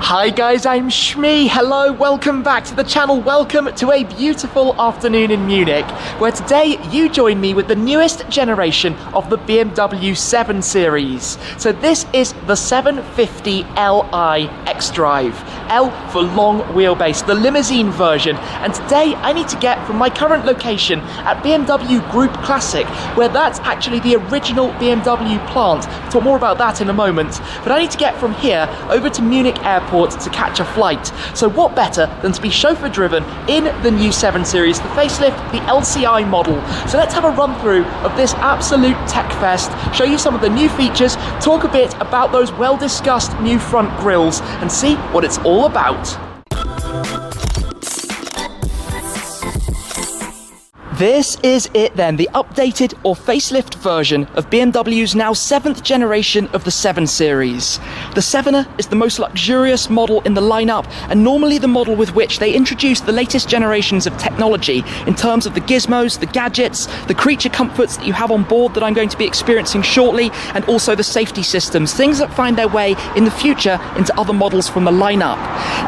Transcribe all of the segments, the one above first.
Hi guys, I'm Shmee. Hello, welcome back to the channel. Welcome to a beautiful afternoon in Munich, where today you join me with the newest generation of the BMW 7 Series. So this is the 750 Li XDrive. L for long wheelbase, the limousine version. And today I need to get from my current location at BMW Group Classic, where that's actually the original BMW plant. I'll talk more about that in a moment. But I need to get from here over to Munich Airport to catch a flight. So what better than to be chauffeur driven in the new 7 Series, the facelift, the LCI model. So let's have a run through of this absolute tech fest, show you some of the new features, talk a bit about those well discussed new front grills and see what it's all about. This is it then, the updated or facelift version of BMW's now 7th generation of the 7 Series. The 7er is the most luxurious model in the lineup and normally the model with which they introduce the latest generations of technology in terms of the gizmos, the gadgets, the creature comforts that you have on board that I'm going to be experiencing shortly, and also the safety systems, things that find their way in the future into other models from the lineup.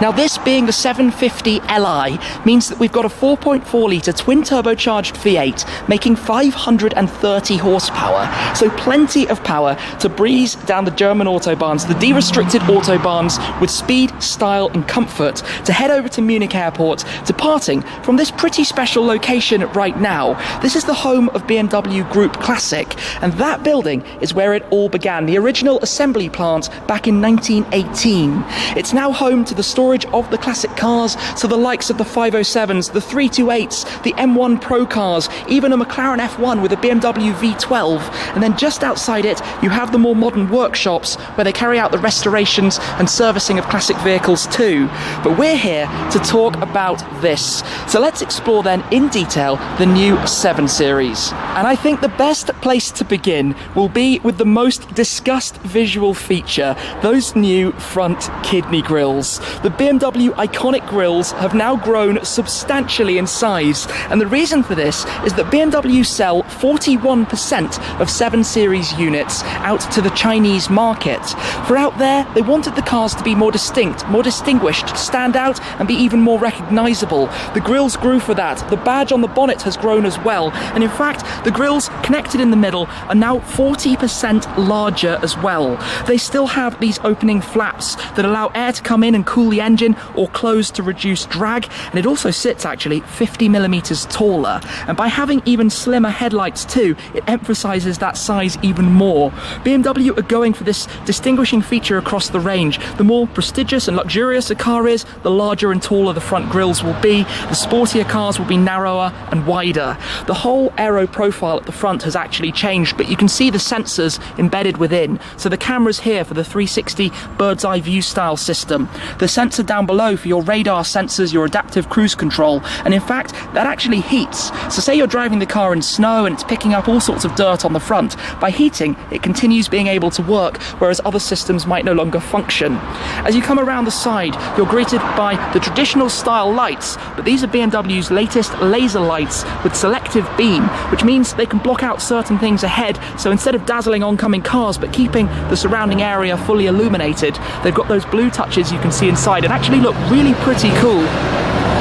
Now this being the 750 Li means that we've got a 4.4 litre twin turbocharged V8 making 530 horsepower, so plenty of power to breeze down the German autobahns, the de-restricted autobahns, with speed, style and comfort to head over to Munich Airport, departing from this pretty special location right now. This is the home of BMW Group Classic, and that building is where it all began, the original assembly plant back in 1918. It's now home to the storage of the classic cars, so the likes of the 507s, the 328s, the M1 Pro cars, even a McLaren F1 with a BMW V12, and then just outside it you have the more modern workshops where they carry out the restorations and servicing of classic vehicles too. But we're here to talk about this. So let's explore then in detail the new 7 Series. And I think the best place to begin will be with the most discussed visual feature, those new front kidney grills. The BMW iconic grills have now grown substantially in size, and the reason for this is that BMW sell 41% of 7 Series units out to the Chinese market. For out there, they wanted the cars to be more distinct, more distinguished, stand out and be even more recognisable. The grills grew for that. The badge on the bonnet has grown as well, and in fact the grills connected in the middle are now 40% larger as well. They still have these opening flaps that allow air to come in and cool the engine, or close to reduce drag, and it also sits actually 50mm taller. And by having even slimmer headlights too, it emphasises that size even more. BMW are going for this distinguishing feature across the range. The more prestigious and luxurious a car is, the larger and taller the front grills will be. The sportier cars will be narrower and wider. The whole aero profile at the front has actually changed, but you can see the sensors embedded within. So the camera's here for the 360 bird's eye view style system. The sensor down below for your radar sensors, your adaptive cruise control, and in fact that actually heats. So say you're driving the car in snow and it's picking up all sorts of dirt on the front. By heating, it continues being able to work, whereas other systems might no longer function. As you come around the side, you're greeted by the traditional style lights, but these are BMW's latest laser lights with selective beam, which means they can block out certain things ahead, so instead of dazzling oncoming cars but keeping the surrounding area fully illuminated, they've got those blue touches you can see inside and actually look really pretty cool.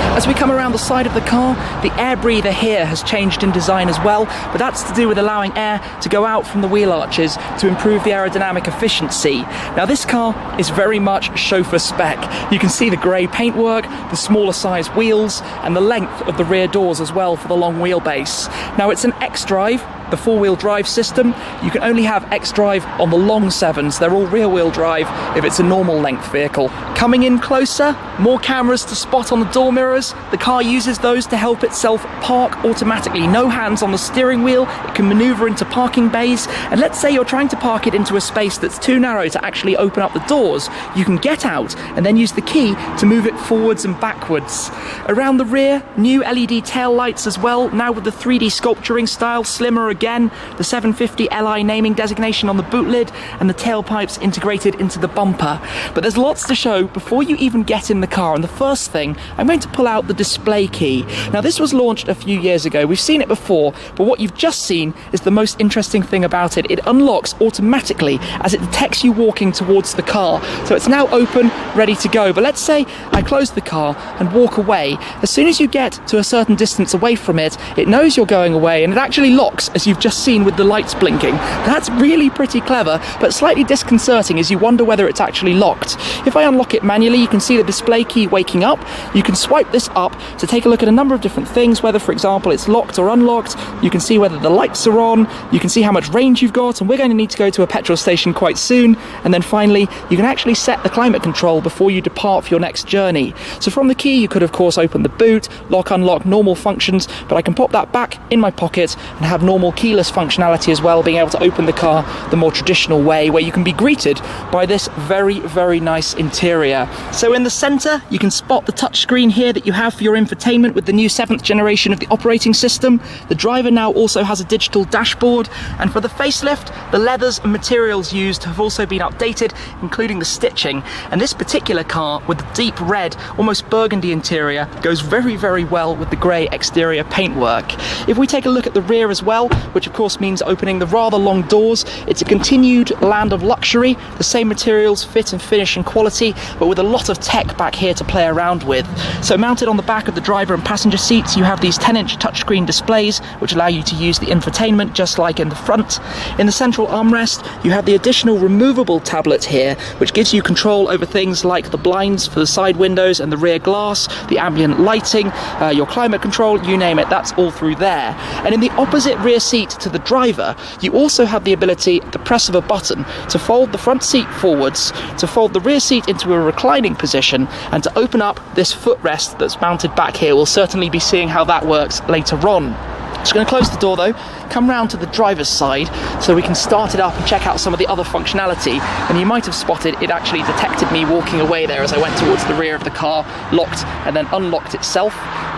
As we come around the side of the car, the air breather here has changed in design as well, but that's to do with allowing air to go out from the wheel arches to improve the aerodynamic efficiency. Now this car is very much chauffeur spec. You can see the grey paintwork, the smaller size wheels, and the length of the rear doors as well for the long wheelbase. Now it's an XDrive, the four-wheel drive system. You can only have XDrive on the long 7s. They're all rear-wheel drive if it's a normal length vehicle. Coming in closer, more cameras to spot on the door mirrors. The car uses those to help itself park automatically. No hands on the steering wheel. It can maneuver into parking bays. And let's say you're trying to park it into a space that's too narrow to actually open up the doors. You can get out and then use the key to move it forwards and backwards. Around the rear, new LED tail lights as well, now with the 3D sculpturing style, slimmer again, the 750 Li naming designation on the boot lid, and the tailpipes integrated into the bumper. But there's lots to show before you even get in the car, and the first thing, I'm going to pull out the display key. Now this was launched a few years ago, we've seen it before, but what you've just seen is the most interesting thing about it. It unlocks automatically as it detects you walking towards the car. So it's now open, ready to go. But let's say I close the car and walk away. As soon as you get to a certain distance away from it, it knows you're going away, and it actually locks, as you've just seen with the lights blinking. That's really pretty clever, but slightly disconcerting as you wonder whether it's actually locked. If I unlock it manually, you can see the display key waking up. You can swipe this up to take a look at a number of different things, whether, for example, it's locked or unlocked. You can see whether the lights are on, you can see how much range you've got, and we're going to need to go to a petrol station quite soon. And then finally, you can actually set the climate control before you depart for your next journey. So from the key, you could of course open the boot, lock, unlock, normal functions, but I can pop that back in my pocket and have normal keyless functionality as well, being able to open the car the more traditional way, where you can be greeted by this very, very nice interior. So in the center, you can spot the touchscreen here that you have for your infotainment with the new 7th generation of the operating system. The driver now also has a digital dashboard, and for the facelift, the leathers and materials used have also been updated, including the stitching. And this particular car with the deep red, almost burgundy interior goes very, very well with the grey exterior paintwork. If we take a look at the rear as well, which of course means opening the rather long doors, it's a continued land of luxury, the same materials, fit and finish and quality, but with a lot of tech back here to play around with. So mounted on the back of the driver and passenger seats, you have these 10-inch touchscreen displays which allow you to use the infotainment just like in the front. In the central armrest, you have the additional removable tablet here, which gives you control over things like the blinds for the side windows and the rear glass, the ambient lighting, your climate control, you name it, that's all through there. And in the opposite rear seat to the driver, you also have the ability, at the press of a button, to fold the front seat forwards, to fold the rear seat into a reclining position, and to open up this footrest that's mounted back here. We'll certainly be seeing how that works later on. Just going to close the door though, come round to the driver's side so we can start it up and check out some of the other functionality. And you might have spotted it actually detected me walking away there as I went towards the rear of the car, locked and then unlocked itself.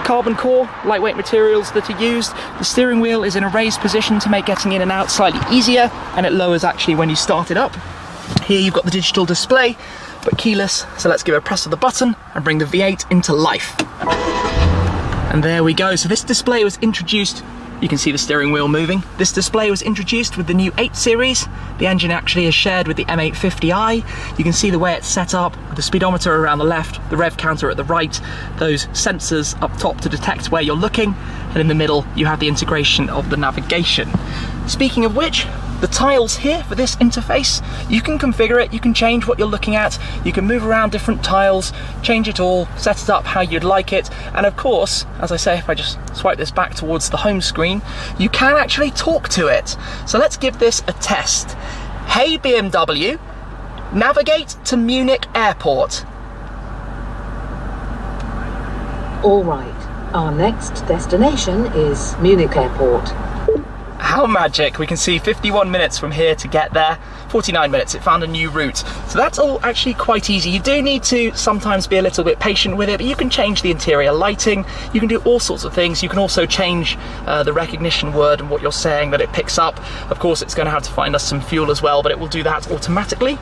Carbon core, lightweight materials that are used. The steering wheel is in a raised position to make getting in and out slightly easier, and it lowers actually when you start it up. Here you've got the digital display, but keyless, so let's give a press of the button and bring the V8 into life. And there we go. So this display was introduced, you can see the steering wheel moving. This display was introduced with the new 8 Series. The engine actually is shared with the M850i. You can see the way it's set up, with the speedometer around the left, the rev counter at the right, those sensors up top to detect where you're looking, and in the middle you have the integration of the navigation. Speaking of which, the tiles here for this interface, you can configure it, you can change what you're looking at, you can move around different tiles, change it all, set it up how you'd like it, and of course, as I say, if I just swipe this back towards the home screen, you can actually talk to it. So let's give this a test. Hey BMW, navigate to Munich Airport. All right, our next destination is Munich Airport. How magic. We can see 51 minutes from here to get there. 49 minutes, it found a new route. So that's all actually quite easy. You do need to sometimes be a little bit patient with it, but you can change the interior lighting, you can do all sorts of things. You can also change the recognition word and what you're saying that it picks up. Of course, it's going to have to find us some fuel as well, but it will do that automatically.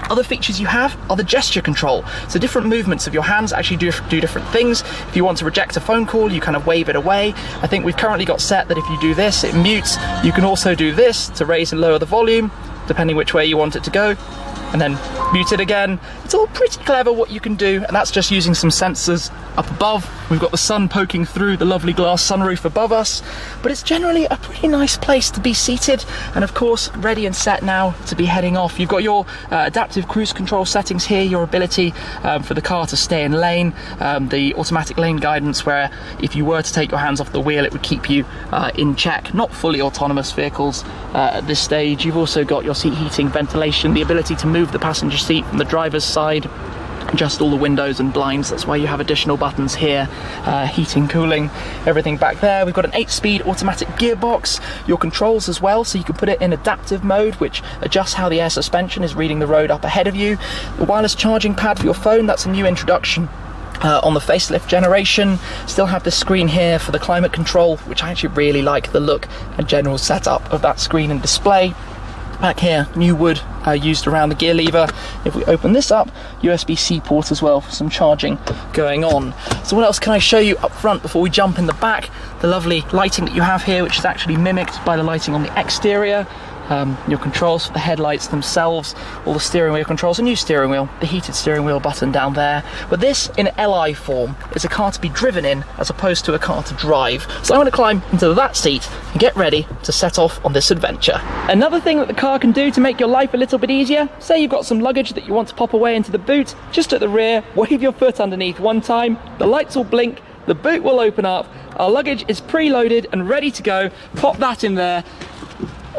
Other features you have are the gesture control. So different movements of your hands actually do different things. If you want to reject a phone call, you kind of wave it away. I think we've currently got set that if you do this, it mutes. You can also do this to raise and lower the volume, depending which way you want it to go, and then mute it again. It's all pretty clever what you can do, and that's just using some sensors up above. We've got the sun poking through the lovely glass sunroof above us, but it's generally a pretty nice place to be seated, and of course ready and set now to be heading off. You've got your adaptive cruise control settings here, your ability for the car to stay in lane, the automatic lane guidance where if you were to take your hands off the wheel it would keep you in check. Not fully autonomous vehicles at this stage. You've also got your seat heating, ventilation, the ability to move the passenger seat from the driver's side, adjust all the windows and blinds. That's why you have additional buttons here, heating, cooling, everything back there. We've got an 8-speed automatic gearbox, your controls as well, so you can put it in adaptive mode, which adjusts how the air suspension is reading the road up ahead of you. The wireless charging pad for your phone, that's a new introduction on the facelift generation. Still have this screen here for the climate control, which I actually really like the look and general setup of that screen and display. Back here, new wood used around the gear lever. If we open this up, USB-C port as well for some charging going on. So what else can I show you up front before we jump in the back? The lovely lighting that you have here, which is actually mimicked by the lighting on the exterior. Your controls for the headlights themselves, all the steering wheel controls, a new steering wheel, the heated steering wheel button down there. But this, in Li form, is a car to be driven in as opposed to a car to drive. So I'm going to climb into that seat and get ready to set off on this adventure. Another thing that the car can do to make your life a little bit easier, say you've got some luggage that you want to pop away into the boot, just at the rear, wave your foot underneath one time, the lights will blink, the boot will open up, our luggage is preloaded and ready to go, pop that in there.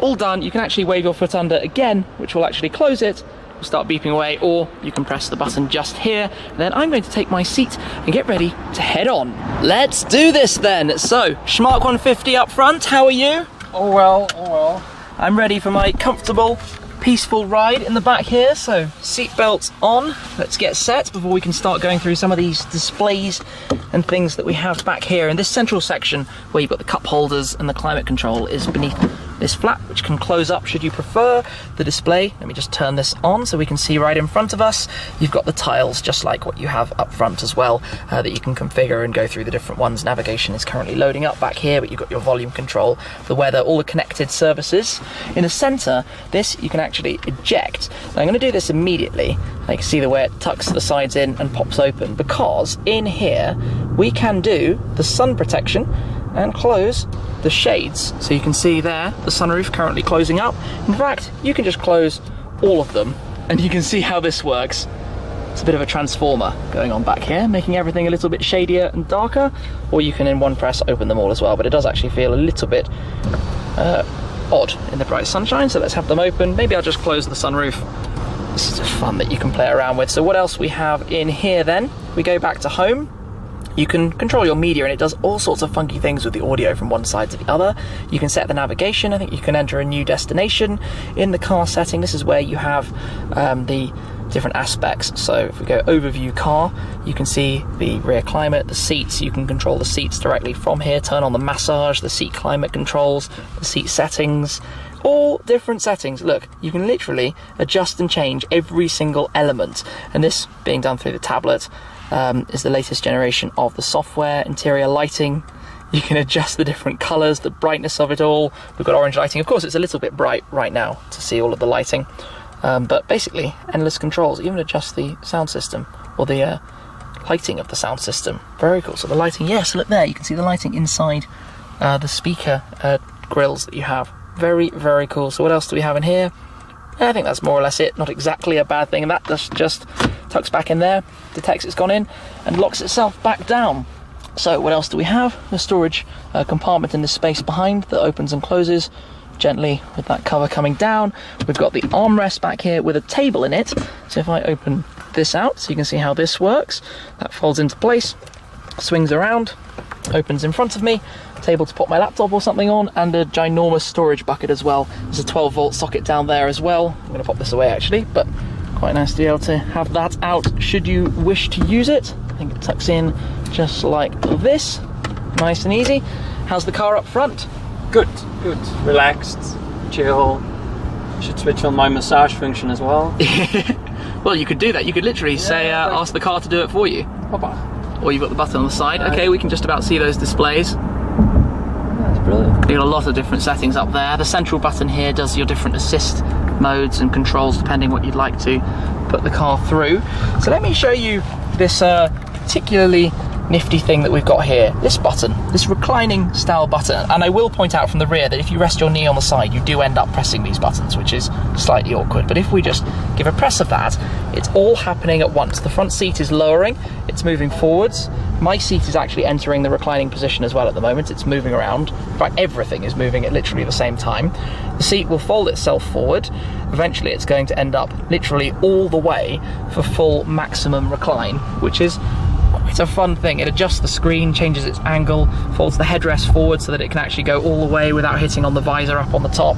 All done. You can actually wave your foot under again, which will actually close it, will start beeping away, or you can press the button just here. Then I'm going to take my seat and get ready to head on. Let's do this then. So, Schmark 150 up front, how are you? Oh well, oh well. I'm ready for my comfortable, peaceful ride in the back here, so seatbelts on. Let's get set before we can start going through some of these displays and things that we have back here. In this central section where you've got the cup holders and the climate control is beneath this flap, which can close up should you prefer the display. Let me just turn this on so we can see right in front of us. You've got the tiles just like what you have up front as well, that you can configure and go through the different ones. Navigation is currently loading up back here, but you've got your volume control, the weather, all the connected services. In the center, this you can actually eject. Now I'm going to do this immediately. You can see the way it tucks the sides in and pops open, because in here we can do the sun protection and close the shades. So you can see there the sunroof currently closing up. In fact, you can just close all of them and you can see how this works. It's a bit of a transformer going on back here, making everything a little bit shadier and darker, or you can in one press open them all as well, but it does actually feel a little bit odd in the bright sunshine. So let's have them open. Maybe I'll just close the sunroof. This is just fun that you can play around with. So what else we have in here then? We go back to home. You can control your media and it does all sorts of funky things with the audio from one side to the other. You can set the navigation. I think you can enter a new destination in the car setting. This is where you have the different aspects. So if we go overview car, you can see the rear climate, the seats. You can control the seats directly from here, turn on the massage, the seat climate controls, the seat settings, all different settings. Look, you can literally adjust and change every single element, and this being done through the tablet is the latest generation of the software. Interior lighting, you can adjust the different colours, the brightness of it all. We've got orange lighting. Of course, it's a little bit bright right now to see all of the lighting, but basically endless controls. Even adjust the sound system or the lighting of the sound system. Very cool. So the lighting, yes, look there, you can see the lighting inside the speaker grills that you have. Very, very cool. So what else do we have in here? I think that's more or less it. Not exactly a bad thing, and that just tucks back in there, detects it's gone in, and locks itself back down. So what else do we have? The storage compartment in this space behind that opens and closes gently with that cover coming down. We've got the armrest back here with a table in it. So if I open this out, so you can see how this works, that folds into place, swings around, opens in front of me, table to put my laptop or something on, and a ginormous storage bucket as well. There's a 12-volt socket down there as well. I'm going to pop this away actually, but quite nice to be able to have that out should you wish to use it. I think it tucks in just like this, nice and easy. How's the car up front? Good, good. Relaxed, chill. Should switch on my massage function as well. Well, you could do that. You could literally say, ask the car to do it for you. Opa. Or you've got the button on the side. Okay, we can just about see those displays. That's brilliant. You've got a lot of different settings up there. The central button here does your different assist modes and controls depending what you'd like to put the car through. So let me show you this particularly nifty thing that we've got here. This button, this reclining style button, and I will point out from the rear that if you rest your knee on the side, you do end up pressing these buttons, which is slightly awkward. But if we just give a press of that, it's all happening at once. The front seat is lowering, it's moving forwards. My seat is actually entering the reclining position as well at the moment. It's moving around. In fact, everything is moving at literally the same time. The seat will fold itself forward. Eventually, it's going to end up literally all the way for full maximum recline, which is quite a fun thing. It adjusts the screen, changes its angle, folds the headrest forward so that it can actually go all the way without hitting on the visor up on the top.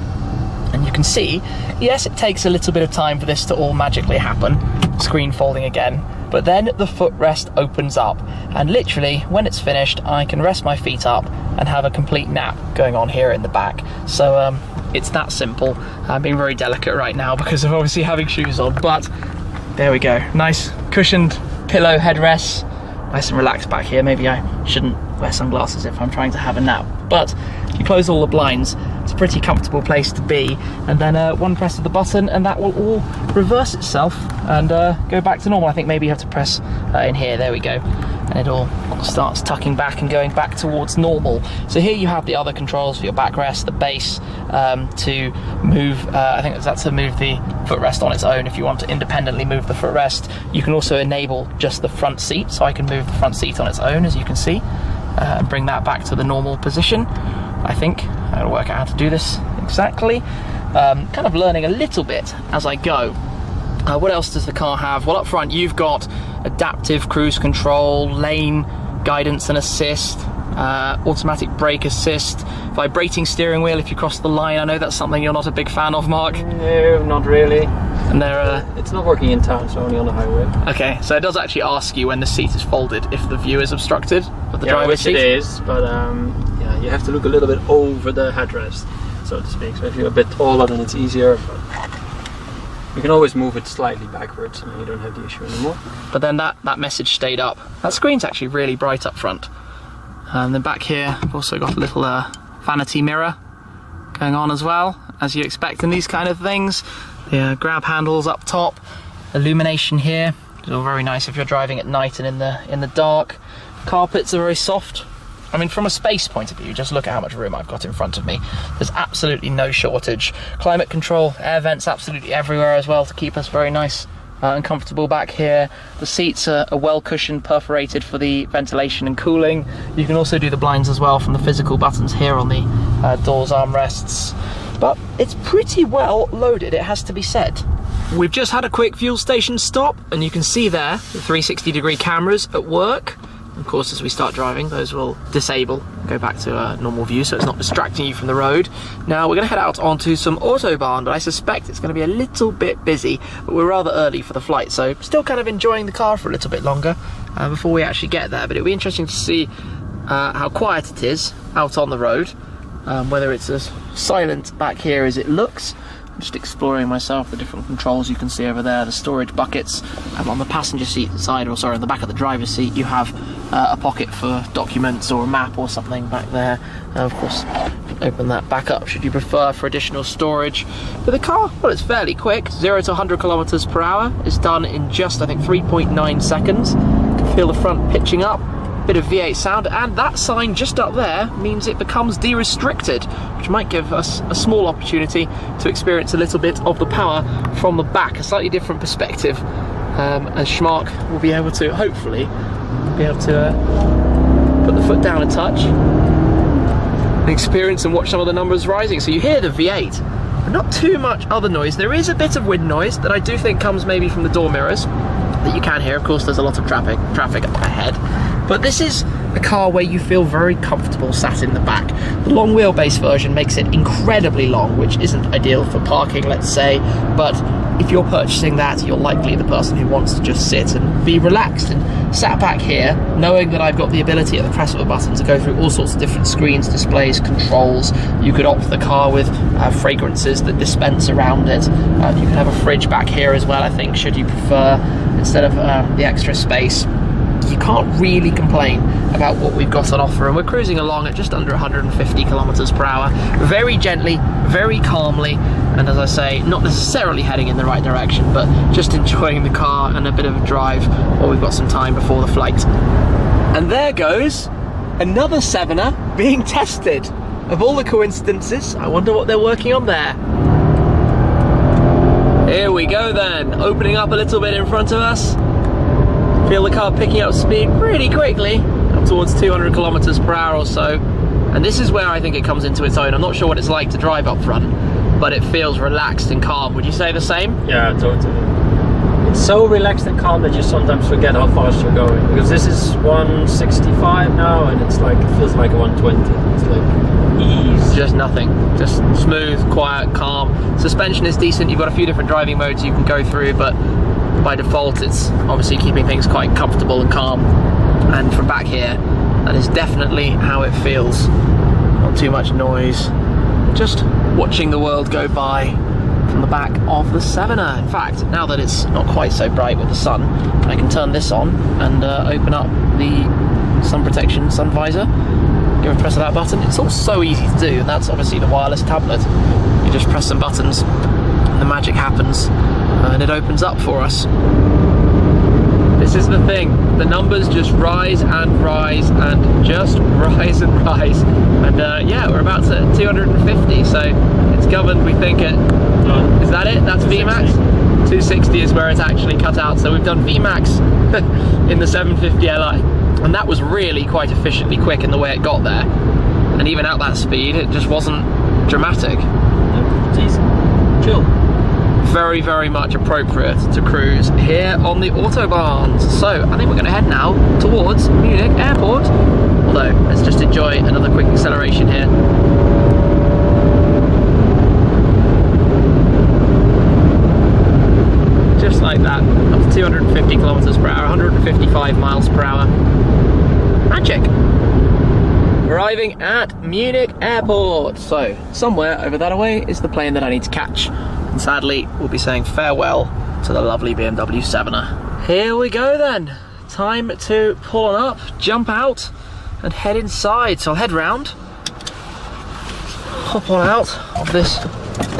And you can see, yes, it takes a little bit of time for this to all magically happen, screen folding again, but then the footrest opens up, and literally when it's finished I can rest my feet up and have a complete nap going on here in the back. So it's that simple. I'm being very delicate right now because of obviously having shoes on, but there we go. Nice cushioned pillow headrests, nice and relaxed back here. Maybe I shouldn't wear sunglasses if I'm trying to have a nap, but if you close all the blinds, it's a pretty comfortable place to be, and then one press of the button and that will all reverse itself and go back to normal. I think maybe you have to press in here, there we go, and it all starts tucking back and going back towards normal. So here you have the other controls for your backrest, the base, to move, I think that's to move the footrest on its own. If you want to independently move the footrest, you can also enable just the front seat, so I can move the front seat on its own, as you can see, and bring that back to the normal position. I think I'll work out how to do this exactly. Kind of learning a little bit as I go. What else does the car have? Well, up front you've got adaptive cruise control, lane guidance and assist, automatic brake assist, vibrating steering wheel if you cross the line. I know that's something you're not a big fan of, Mark. No, not really. And it's not working in town, so only on the highway. Okay, so it does actually ask you when the seat is folded if the view is obstructed of the driver's seat. Which it is, but yeah, you have to look a little bit over the headrest, so to speak. So if you're a bit taller, then it's easier. But you can always move it slightly backwards, and you don't have the issue anymore. But then that message stayed up. That screen's actually really bright up front. And then back here, I've also got a little vanity mirror going on as well, as you expect in these kind of things. The grab handles up top, illumination here. It's all very nice if you're driving at night and in the dark. Carpets are very soft. I mean, from a space point of view, just look at how much room I've got in front of me. There's absolutely no shortage. Climate control, air vents absolutely everywhere as well to keep us very nice and comfortable back here. The seats are well cushioned, perforated for the ventilation and cooling. You can also do the blinds as well from the physical buttons here on the doors armrests. But it's pretty well loaded, it has to be said. We've just had a quick fuel station stop, and you can see there the 360-degree cameras at work. Of course, as we start driving, those will disable, go back to a normal view, so it's not distracting you from the road. Now we're going to head out onto some Autobahn, but I suspect it's going to be a little bit busy, but we're rather early for the flight, so still kind of enjoying the car for a little bit longer before we actually get there. But it'll be interesting to see how quiet it is out on the road, whether it's as silent back here as it looks. Just exploring myself, the different controls you can see over there, the storage buckets. On the passenger seat side, or sorry, on the back of the driver's seat, you have a pocket for documents or a map or something back there. Of course, open that back up should you prefer for additional storage. But the car, well, it's fairly quick. 0 to 100 kilometers per hour is done in just, I think, 3.9 seconds. You can feel the front pitching up. Bit of V8 sound, and that sign just up there means it becomes de-restricted, which might give us a small opportunity to experience a little bit of the power from the back, a slightly different perspective, as Schmark will be able to, hopefully, put the foot down a touch and experience and watch some of the numbers rising. So you hear the V8, but not too much other noise. There is a bit of wind noise that I do think comes maybe from the door mirrors that you can hear. Of course, there's a lot of traffic ahead. But this is a car where you feel very comfortable sat in the back. The long wheelbase version makes it incredibly long, which isn't ideal for parking, let's say, but if you're purchasing that, you're likely the person who wants to just sit and be relaxed and sat back here, knowing that I've got the ability at the press of a button to go through all sorts of different screens, displays, controls. You could opt the car with fragrances that dispense around it. You can have a fridge back here as well, I think, should you prefer, instead of the extra space. You can't really complain about what we've got on offer, and we're cruising along at just under 150 kilometers per hour, very gently, very calmly, and as I say, not necessarily heading in the right direction, but just enjoying the car and a bit of a drive while we've got some time before the flight. And there goes another 7er being tested. Of all the coincidences, I wonder what they're working on there. Here we go then, opening up a little bit in front of us. Feel the car picking up speed pretty quickly, up towards 200 kilometers per hour or so. And this is where I think it comes into its own. I'm not sure what it's like to drive up front, but it feels relaxed and calm. Would you say the same? Yeah, totally. It's so relaxed and calm that you sometimes forget how fast you're going. Because this is 165 now, and it's like, it feels like 120. It's like ease. Just nothing. Just smooth, quiet, calm. Suspension is decent. You've got a few different driving modes you can go through, but by default it's obviously keeping things quite comfortable and calm. And from back here, that is definitely how it feels. Not too much noise. Just watching the world go by from the back of the 7er. In fact, now that it's not quite so bright with the sun, I can turn this on and open up the sun protection sun visor. Give a press of that button. It's all so easy to do, and that's obviously the wireless tablet. You just press some buttons and the magic happens, and it opens up for us. This is the thing, the numbers just rise and rise and just rise and rise. And yeah, we're about to 250, so it's governed, we think, at, is that it? That's VMAX? 260 is where it's actually cut out. So we've done VMAX in the 750 Li, and that was really quite efficiently quick in the way it got there. And even at that speed, it just wasn't dramatic. It's easy, chill. Very, very much appropriate to cruise here on the Autobahns. So I think we're going to head now towards Munich Airport. Although, let's just enjoy another quick acceleration here. Just like that, up to 250 kilometers per hour, 155 miles per hour. Magic! Arriving at Munich Airport. So, somewhere over that away is the plane that I need to catch. And sadly, we'll be saying farewell to the lovely BMW 7er. Here we go then. Time to pull on up, jump out, and head inside. So I'll head round, hop on out of this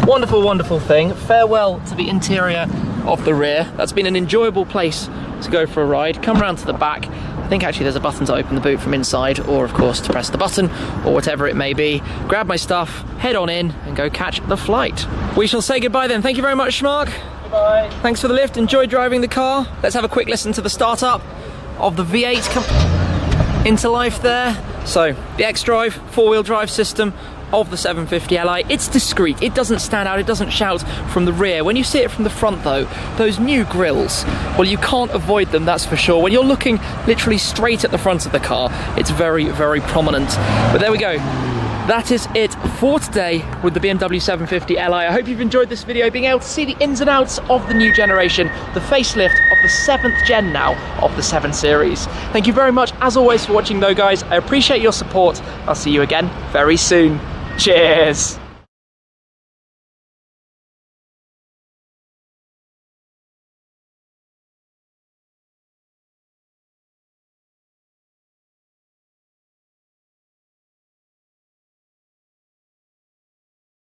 wonderful, wonderful thing. Farewell to the interior of the rear. That's been an enjoyable place to go for a ride. Come round to the back. I think actually there's a button to open the boot from inside, or of course to press the button, or whatever it may be. Grab my stuff, head on in, and go catch the flight. We shall say goodbye then. Thank you very much, Schmark. Goodbye. Thanks for the lift. Enjoy driving the car. Let's have a quick listen to the startup of the V8 come into life there. So, the XDrive, four-wheel drive system of the 750 Li. It's discreet, it doesn't stand out, it doesn't shout from the rear. When you see it from the front though, those new grills, well, you can't avoid them, that's for sure. When you're looking literally straight at the front of the car, it's very, very prominent. But there we go. That is it for today with the BMW 750 Li. I hope you've enjoyed this video, being able to see the ins and outs of the new generation, the facelift of the 7th gen now of the 7 Series. Thank you very much, as always, for watching though, guys. I appreciate your support. I'll see you again very soon. Cheers!